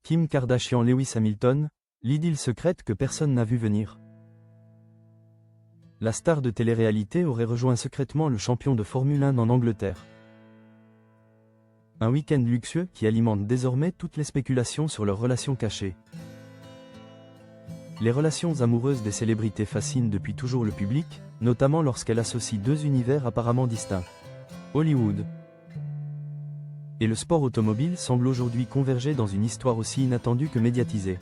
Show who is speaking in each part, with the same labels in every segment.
Speaker 1: Kim Kardashian, Lewis Hamilton, l'idylle secrète que personne n'a vu venir. La star de télé-réalité aurait rejoint secrètement le champion de Formule 1 en Angleterre. Un week-end luxueux qui alimente désormais toutes les spéculations sur leurs relations cachées. Les relations amoureuses des célébrités fascinent depuis toujours le public, notamment lorsqu'elles associent deux univers apparemment distincts. Hollywood et le sport automobile semblent aujourd'hui converger dans une histoire aussi inattendue que médiatisée.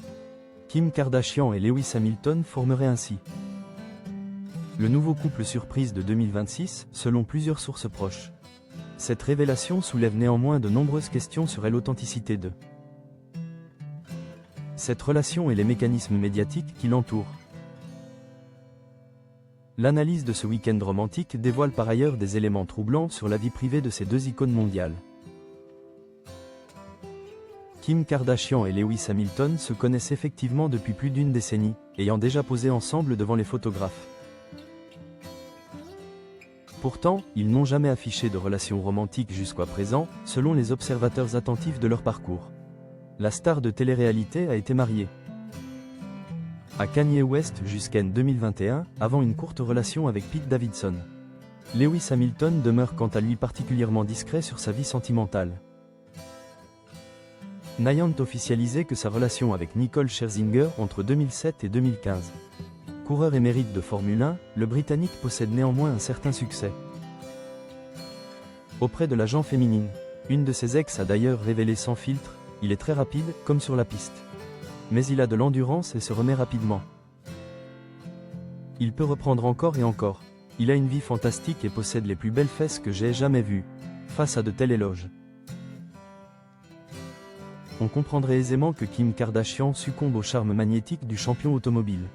Speaker 1: Kim Kardashian et Lewis Hamilton formeraient ainsi le nouveau couple surprise de 2026, selon plusieurs sources proches. Cette révélation soulève néanmoins de nombreuses questions sur l'authenticité de cette relation et les mécanismes médiatiques qui l'entourent. L'analyse de ce week-end romantique dévoile par ailleurs des éléments troublants sur la vie privée de ces deux icônes mondiales. Kim Kardashian et Lewis Hamilton se connaissent effectivement depuis plus d'une décennie, ayant déjà posé ensemble devant les photographes. Pourtant, ils n'ont jamais affiché de relation romantique jusqu'à présent, selon les observateurs attentifs de leur parcours. La star de télé-réalité a été mariée à Kanye West jusqu'en 2021, avant une courte relation avec Pete Davidson. Lewis Hamilton demeure quant à lui particulièrement discret sur sa vie sentimentale, n'ayant officialisé que sa relation avec Nicole Scherzinger entre 2007 et 2015. Coureur émérite de Formule 1, le Britannique possède néanmoins un certain succès auprès de la gente féminine. Une de ses ex a d'ailleurs révélé sans filtre: il est très rapide, comme sur la piste. Mais il a de l'endurance et se remet rapidement. Il peut reprendre encore et encore. Il a une vie fantastique et possède les plus belles fesses que j'ai jamais vues. Face à de tels éloges, on comprendrait aisément que Kim Kardashian succombe au charme magnétique du champion automobile.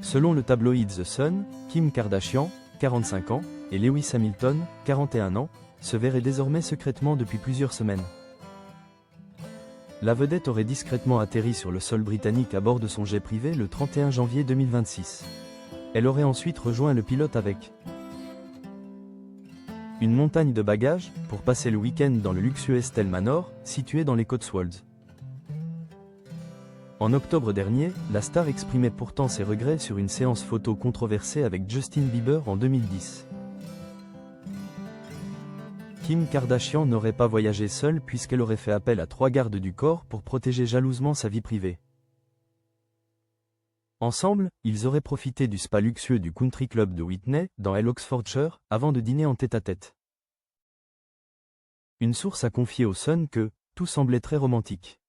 Speaker 1: Selon le tabloïd The Sun, Kim Kardashian, 45 ans, et Lewis Hamilton, 41 ans, se verraient désormais secrètement depuis plusieurs semaines. La vedette aurait discrètement atterri sur le sol britannique à bord de son jet privé le 31 janvier 2026. Elle aurait ensuite rejoint le pilote avec une montagne de bagages, pour passer le week-end dans le luxueux Estelle Manor, situé dans les Cotswolds. En octobre dernier, la star exprimait pourtant ses regrets sur une séance photo controversée avec Justin Bieber en 2010. Kim Kardashian n'aurait pas voyagé seule puisqu'elle aurait fait appel à 3 gardes du corps pour protéger jalousement sa vie privée. Ensemble, ils auraient profité du spa luxueux du Country Club de Whitney, dans Oxfordshire, avant de dîner en tête-à-tête. Une source a confié au Sun que tout semblait très romantique.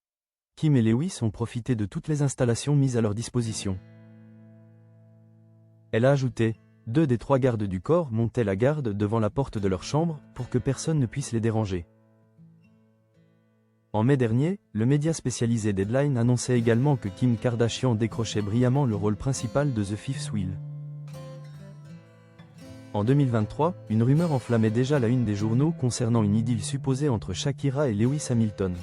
Speaker 1: Kim et Lewis ont profité de toutes les installations mises à leur disposition. Elle a ajouté: 2 des 3 gardes du corps montaient la garde devant la porte de leur chambre pour que personne ne puisse les déranger. En mai dernier, le média spécialisé Deadline annonçait également que Kim Kardashian décrochait brillamment le rôle principal de The Fifth Wheel. En 2023, une rumeur enflammait déjà la une des journaux concernant une idylle supposée entre Shakira et Lewis Hamilton.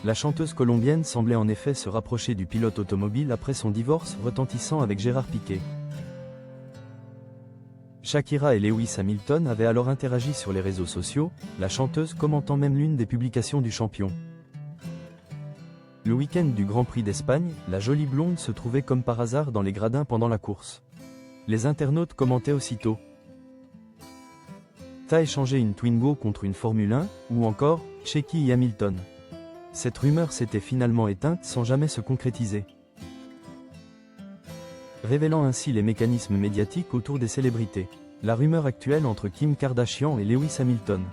Speaker 1: La chanteuse colombienne semblait en effet se rapprocher du pilote automobile après son divorce retentissant avec Gérard Piqué. Shakira et Lewis Hamilton avaient alors interagi sur les réseaux sociaux, la chanteuse commentant même l'une des publications du champion. Le week-end du Grand Prix d'Espagne, la jolie blonde se trouvait comme par hasard dans les gradins pendant la course. Les internautes commentaient aussitôt: "T'as échangé une Twingo contre une Formule 1", ou encore "Shakira et Hamilton". Cette rumeur s'était finalement éteinte sans jamais se concrétiser, révélant ainsi les mécanismes médiatiques autour des célébrités. La rumeur actuelle entre Kim Kardashian et Lewis Hamilton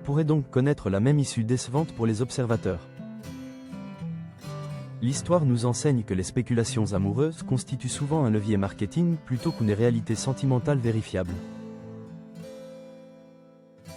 Speaker 1: pourrait donc connaître la même issue décevante pour les observateurs. L'histoire nous enseigne que les spéculations amoureuses constituent souvent un levier marketing plutôt qu'une réalité sentimentale vérifiable.